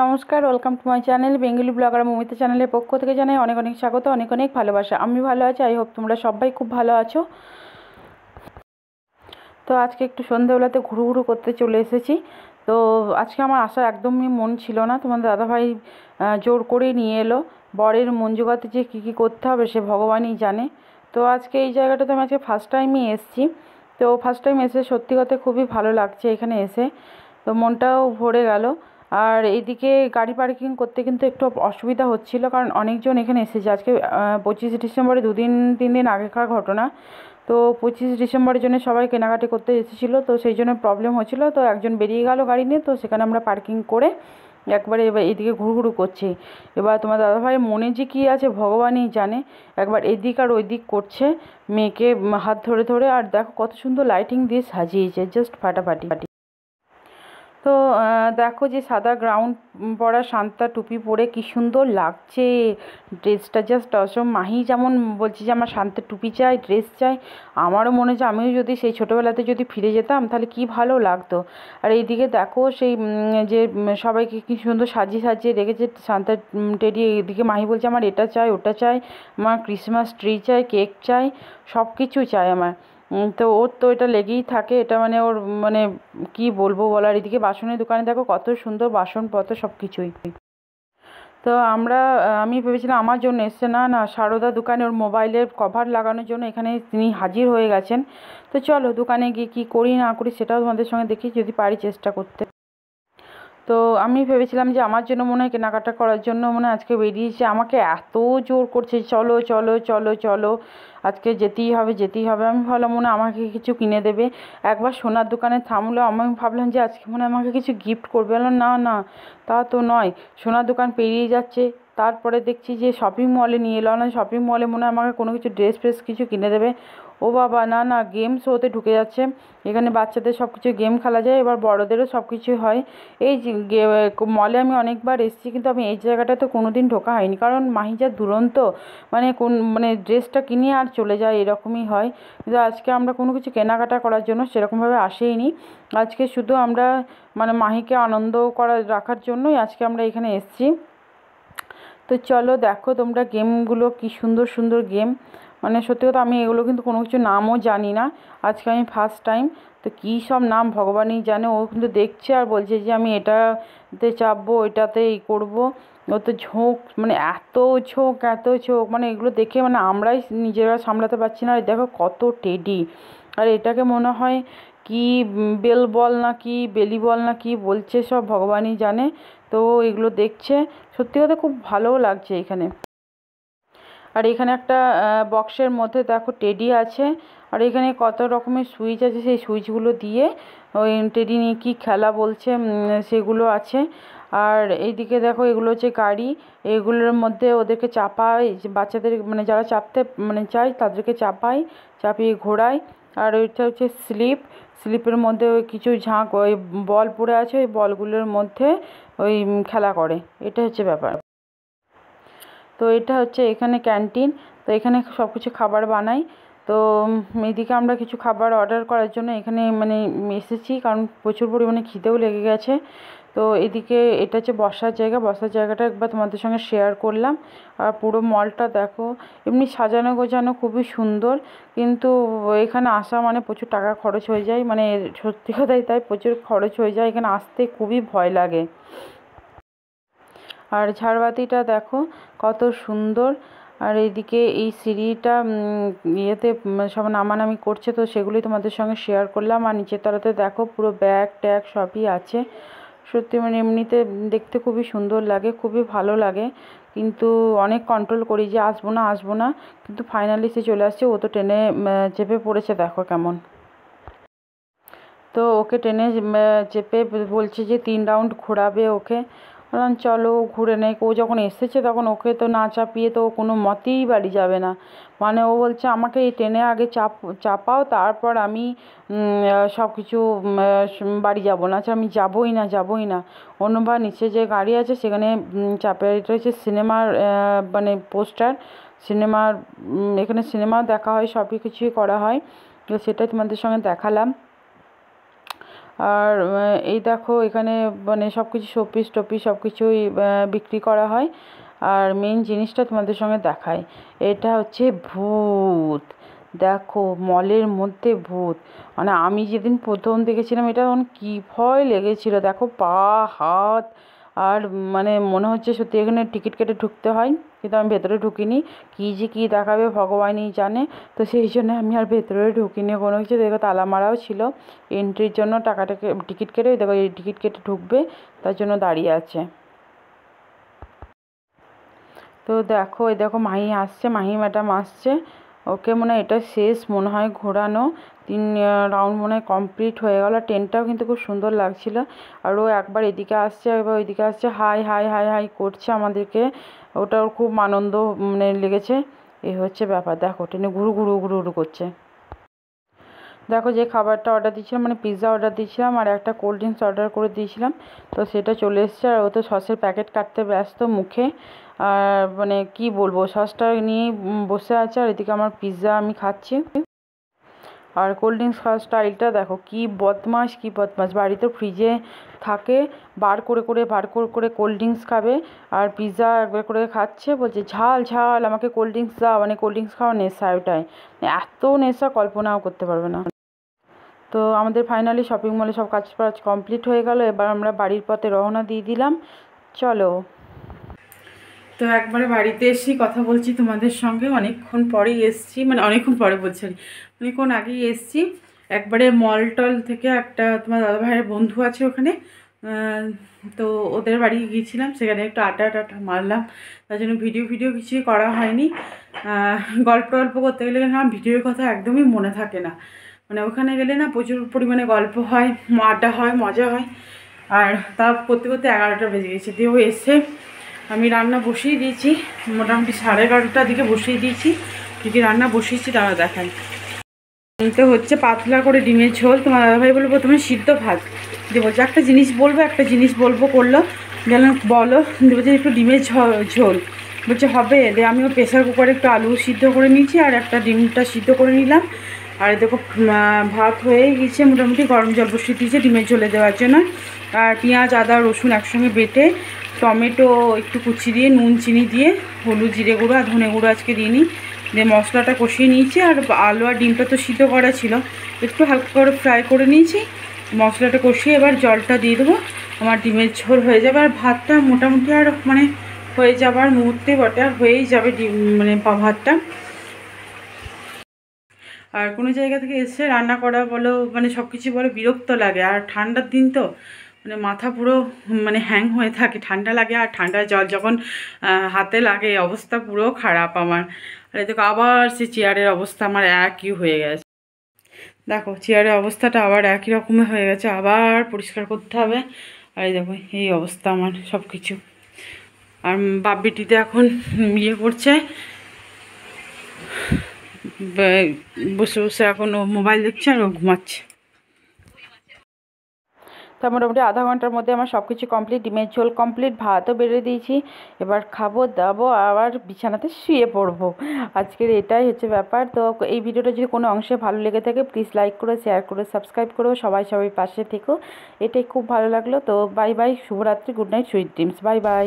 নমস্কার, welcome to my channel Bengali blogger Mamita চ্যানেলের পক্ষ থেকে জানাই অনেক অনেক স্বাগত, অনেক অনেক ভালোবাসা। আমি ভালো আছি, আই হোপ তোমরা সবাই খুব ভালো আছো। তো আজকে একটু সন্ধ্যাবেলাতে ঘুরু করতে চলে এসেছি। তো আজকে আমার আসার একদমই মন ছিল না, তোমাদের দাদাভাই জোর করে নিয়ে এলো। বরের মন জোগাতে যে কী কী করতে হবে সে ভগবানই জানে। তো আজকে এই জায়গাটাতে আমি আজকে ফার্স্ট টাইমই এসেছি। তো ফার্স্ট টাইম এসে সত্যি কথা খুবই ভালো লাগছে এখানে এসে, তো মনটাও ভরে গেল। আর এইদিকে গাড়ি পার্কিং করতে কিন্তু একটু অসুবিধা হচ্ছিল, কারণ অনেকজন এখানে এসেছে। আজকে 25 ডিসেম্বরে 2-3 দিন আগেকার ঘটনা। তো 25 ডিসেম্বরের জন্য সবাই কেনাকাটি করতে এসেছিলো, তো সেই জন্য প্রবলেম হচ্ছিলো। তো একজন বেরিয়ে গেল গাড়ি নিয়ে, তো সেখানে আমরা পার্কিং করে একবারে এবার এইদিকে ঘুরু করছি। এবার তোমার দাদাভাইয়ের মনে যে কী আছে ভগবানই জানে, একবার এদিক আর ওই দিক করছে মেয়েকে হাত ধরে ধরে। আর দেখো কত সুন্দর লাইটিং দিয়ে সাজিয়েছে, জাস্ট ফাটাফাটি। তো দেখো যে সাদা গ্রাউন্ড পরা শান্তা টুপি পরে কী সুন্দর লাগছে ড্রেসটা, জাস্ট অসম। মাহি যেমন বলছে যে আমার শান্তা টুপি চাই, ড্রেস চাই, আমারও মনে হচ্ছে আমিও যদি সেই ছোটোবেলাতে যদি ফিরে যেতাম তাহলে কী ভালো লাগতো। আর এইদিকে দেখো সেই যে সবাইকে কী সুন্দর সাজিয়ে সাজিয়ে রেখেছে শান্তা টেডি। এইদিকে মাহি বলছে আমার এটা চাই, ওটা চাই, আমার ক্রিসমাস ট্রি চাই, কেক চাই, সব কিছু চাই আমার। তো ওর তো এটা লেগেই থাকে, এটা মানে ওর মানে কি বলবো বলার। এদিকে বাসনের দোকানে দেখো কত সুন্দর বাসনপত্র সব কিছুই। তো আমি ভেবেছিলাম আমার জন্য এসছে, না না, সারদা দোকানে ওর মোবাইলের কভার লাগানোর জন্য এখানে তিনি হাজির হয়ে গেছেন। তো চলো দোকানে গিয়ে কী করি না করি সেটাও তোমাদের সঙ্গে দেখি, যদি পারি চেষ্টা করতে। তো আমি ভেবেছিলাম যে আমার জন্য মনে হয় কেনাকাটা করার জন্য মনে হয় আজকে বেরিয়েছে, আমাকে এত জোর করছে চলো চলো চলো চলো, আজকে যেতেই হবে যেতেই হবে। আমি ভাবলাম মনে হয় আমাকে কিছু কিনে দেবে। একবার সোনার দোকানে থামলো, আমি ভাবলাম যে আজকে মনে হয় আমাকে কিছু গিফট করবে। বললাম না না, তা তো নয়। সোনার দোকান পেরিয়ে যাচ্ছে, তারপরে দেখছি যে শপিং মলে নিয়ে এলো। না, শপিং মলে মনে হয় আমাকে কোনো কিছু ড্রেস ফ্রেস কিছু কিনে দেবে। ও বাবা, না না, গেম শোতে ঢুকে যাচ্ছে। এখানে বাচ্চাদের সব কিছু গেম খেলা যায়, এবার বড়োদেরও সব কিছুই হয়। এই যে মলে আমি অনেকবার এসেছি, কিন্তু আমি এই জায়গাটাতে কোনো দিন ঢোকা হয়নি, কারণ মাহি যা দুরন্ত, মানে ড্রেসটা কিনে আর চলে যায় এরকমই হয়। কিন্তু আজকে আমরা কোনো কিছু কেনাকাটা করার জন্য সেরকমভাবে আসেইনি। আজকে শুধু আমরা মানে মাহিকে আনন্দ রাখার জন্যই আজকে আমরা এখানে এসেছি। তো চলো দেখো তোমরা গেমগুলো, কি সুন্দর সুন্দর গেম। মানে সত্যি কথা আমি এগুলো কিন্তু কোনো কিছু নামও জানি না, আজকে আমি ফার্স্ট টাইম। তো কী সব নাম ভগবানই জানে। ও কিন্তু দেখছে আর বলছে যে আমি এটাতে চাপবো, এটাতে এই করবো। ও তো ঝোঁক, মানে এত ঝোঁক এত ঝোঁক, মানে এগুলো দেখে মানে আমরাই নিজেরা সামলাতে পারছি না। আর দেখো কত টেডি, আর এটাকে মনে হয় কি বেল বল না কি বেলি বল না কি বলছে, সব ভগবানই জানে। তো এগুলো দেখছে, সত্যি কথা খুব ভালোও লাগছে এখানে। আর এখানে একটা বক্সের মধ্যে দেখো টেডি আছে, আর এখানে কত রকমের সুইচ আছে, সেই সুইচগুলো দিয়ে ওই টেডি নিয়ে কী খেলা বলছে সেগুলো আছে। আর এইদিকে দেখো এগুলো হচ্ছে গাড়ি, এগুলোর মধ্যে ওদেরকে চাপায়, বাচ্চাদের মানে যারা চাপতে মানে চায় তাদেরকে চাপায়, চাপিয়ে ঘোরায়। আর ওইটা হচ্ছে স্লিপের মধ্যে ওই কিছু ওই বল পড়ে আছে, ওই বলগুলোর মধ্যে ওই খেলা করে, এটা হচ্ছে ব্যাপার। তো এটা হচ্ছে এখানে ক্যান্টিন, তো এখানে সব কিছু খাবার বানাই। তো এদিকে আমরা কিছু খাবার অর্ডার করার জন্য এখানে মানে এসেছি, কারণ প্রচুর পরিমাণে খিদেও লেগে গেছে। তো এদিকে এটা হচ্ছে বসার জায়গা, বসার জায়গাটা একবার তোমাদের সঙ্গে শেয়ার করলাম। আর পুরো মলটা দেখো, এমনি সাজানো গোছানো খুবই সুন্দর, কিন্তু এখানে আসা মানে প্রচুর টাকা খরচ হয়ে যায়, মানে সত্যি কথাই তাই, প্রচুর খরচ হয়ে যায়, এখানে আসতে খুবই ভয় লাগে। আর ঝাড়বাতিটা দেখো কত সুন্দর। আর এইদিকে এই সিঁড়িটা ইয়েতে সব নামানামি করছে, তো সেগুলোই তোমাদের সঙ্গে শেয়ার করলাম। আর নিচের তলাতে দেখো পুরো ব্যাগ ট্যাগ সবই আছে। সত্যি মানে এমনিতে দেখতে খুবই সুন্দর লাগে, খুবই ভালো লাগে, কিন্তু অনেক কন্ট্রোল করি যে আসবো না, কিন্তু ফাইনালি সে চলে আসছে। ও তো ট্রেনে চেপে পড়েছে, দেখো কেমন। তো ওকে টেনে চেপে বলছে যে 3 রাউন্ড ঘোরাবে ওকে। বললাম চলো ঘুরে নেই। ও যখন এসেছে তখন ওকে তো না চাপিয়ে তো কোনো মতেই বাড়ি যাবে না। মানে ও বলছে আমাকে এই ট্রেনে আগে চাপাও, তারপর আমি সব কিছু বাড়ি যাবো না। আচ্ছা আমি যাবোই না। অন্যবার নিচে যে গাড়ি আছে সেখানে চাপে, এটা হচ্ছে সিনেমার মানে পোস্টার, সিনেমার এখানে সিনেমাও দেখা হয়, সবই কিছুই করা হয়। তো সেটাই তোমাদের সঙ্গে দেখালাম। আর এই দেখো এখানে মানে সব কিছু শোপিস টোপিস সব কিছুই বিক্রি করা হয়। আর মেন জিনিসটা তোমাদের সঙ্গে দেখাই, এটা হচ্ছে ভূত। দেখো মলের মধ্যে ভূত, মানে আমি যেদিন প্রথম দেখেছিলাম এটা তখন কী ভয় লেগেছিল। দেখো পা হাত, আর মানে মনে হচ্ছে সত্যি এখানে টিকিট কেটে ঢুকতে হয়, কিন্তু আমি ভেতরে ঢুকিনি। কী যে কী দেখাবে ভগবানই জানে। তো সেই জন্য আমি আর ভেতরে ঢুকিনি কোনো কিছু। দেখো তালা মারাও ছিল, এন্ট্রির জন্য টাকাটাকে টিকিট কেটে, দেখো এই টিকিট কেটে ঢুকবে তার জন্য দাঁড়িয়ে আছে। তো দেখো এই দেখো মাহি আসছে, মাহি ম্যাডাম আসছে। ওকে মনে হয় এটা শেষ মনে হয় ঘোরানো, 3 রাউন্ড মনে হয় কমপ্লিট হয়ে গেল। ট্রেনটাও কিন্তু খুব সুন্দর লাগছিল। আর ও একবার এদিকে আসছে একবার ওইদিকে আসছে, হাই হাই হাই হাই করছে আমাদেরকে। ওটা ওর খুব আনন্দ মানে লেগেছে। এই হচ্ছে ব্যাপার, দেখো ট্রেনে ঘুরু ঘুরু ঘুরু ঘুরু করছে। দেখো যে খাবারটা অর্ডার দিয়েছিলাম মানে পিৎজা অর্ডার দিয়েছিলাম আর একটা কোল্ড ড্রিঙ্কস অর্ডার করে দিয়েছিলাম, তো সেটা চলে এসেছে। আর ও তো সসের প্যাকেট কাটতে ব্যস্ত মুখে। আর মানে কি বলবো, সসটা নিয়ে বসে আছে আর এদিকে আমার পিৎজা আমি খাচ্ছি। আর কোল্ড ড্রিঙ্কস খাওয়ার স্টাইলটা দেখো, কি বদমাস কি বদমাস। বাড়িতে ফ্রিজে থাকে, বার করে কোল্ড ড্রিঙ্কস খাবে, আর পিৎজা একবার করে খাচ্ছে, বলছে ঝাল ঝাল আমাকে কোল্ড ড্রিঙ্কস দাও। মানে কোল্ড ড্রিঙ্কস খাওয়ার নেশা ওটাই, এত নেশা কল্পনাও করতে পারবে না। তো আমাদের ফাইনালি শপিং মলে সব কাজ বাজ কমপ্লিট হয়ে গেল। এবার আমরা বাড়ির পথে রওনা দিয়ে দিলাম, চলো। তো একবারে বাড়িতে এসেই কথা বলছি তোমাদের সঙ্গে, অনেকক্ষণ পরেই এসেছি, মানে অনেকক্ষণ পরে বলছি অনেকক্ষণ আগেই এসেছি। একবারে মল টল থেকে একটা তোমার দাদাভাইয়ের বন্ধু আছে ওখানে, তো ওদের বাড়ি গিয়েছিলাম, সেখানে একটু আড্ডা টাড্ডা মারলাম। তার জন্য ভিডিও কিছুই করা হয়নি। গল্প করতে গেলে আমার ভিডিওর কথা একদমই মনে থাকে না। মানে ওখানে গেলে না প্রচুর পরিমাণে গল্প হয়, আড্ডা হয়, মজা হয়। আর তা করতে করতে 11টা বেজে গেছে। দিয়েও এসে আমি রান্না বসিয়ে দিয়েছি, মোটামুটি 11:30টার দিকে বসিয়ে দিয়েছি। কী কী রান্না বসিয়েছি তারা দেখাই। তো হচ্ছে পাতলা করে ডিমের ঝোল। তোমার দাদাভাই বলবো প্রথমে সিদ্ধ ভাত দিয়ে, বলছে একটা জিনিস বলবো করলো, গেলাম বলো, বলছে একটু ডিমের ঝোল। বলছে হবে, দিয়ে আমিও প্রেসার কুকারে একটু আলু সিদ্ধ করে নিয়েছি আর একটা ডিমটা সিদ্ধ করে নিলাম। আর দেখো ভাত হয়েই গেছে, মোটামুটি গরম জল বসিয়ে দিয়েছে ডিমের ঝোলে দেওয়ার জন্য। আর পেঁয়াজ আদা রসুন একসঙ্গে বেটে, টমেটো একটু কুচি দিয়ে, নুন চিনি দিয়ে, হলুদ জিরে গুঁড়ো আর ধনে গুঁড়ো আজকে দিইনি, দিয়ে মশলাটা কষিয়ে নিয়েছি। আর আলু আর ডিমটা তো সিদ্ধ করা ছিল, একটু হালকা করে ফ্রাই করে নিয়েছি। মশলাটা কষিয়ে এবার জলটা দিয়ে দেবো, আমার ডিমের ঝোল হয়ে যাবে। আর ভাতটা মোটামুটি আর মানে হয়ে যাবার মুহূর্তে বটে, আর হয়েই যাবে ডিম মানে ভাতটা। আর কোনো জায়গা থেকে এসে রান্না করা বলো মানে সব কিছু বলো বিরক্ত লাগে। আর ঠান্ডার দিন তো মানে মাথা পুরো মানে হ্যাং হয়ে থাকে, ঠান্ডা লাগে। আর ঠান্ডা জল যখন হাতে লাগে অবস্থা পুরো খারাপ আমার। আর দেখো আবার সে চেয়ারের অবস্থা আমার একই হয়ে গেছে। দেখো চেয়ারের অবস্থাটা আবার একই রকমের হয়ে গেছে, আবার পরিষ্কার করতে হবে। আর এই দেখো এই অবস্থা আমার সব কিছু। আর বাপ্পিটিতে এখন ইয়ে করছে, বসে বসে এখন ও মোবাইল দেখছে আর ও ঘুমাচ্ছে। তা মোটামুটি আধা ঘন্টার মধ্যে আমার সব কিছু কমপ্লিট, ডিমের ঝোল কমপ্লিট, ভাতও বেড়ে দিয়েছি। এবার খাবো দাবো আবার বিছানাতে শুয়ে পড়বো। আজকের এটাই হচ্ছে ব্যাপার। তো এই ভিডিওটা যদি কোনো অংশে ভালো লেগে থাকে প্লিজ লাইক করো, শেয়ার করো, সাবস্ক্রাইব করো, সবাই পাশে থেকো, এটাই খুব ভালো লাগলো। তো বাই বাই, শুভরাত্রি, good night, sweet dreams, bye bye.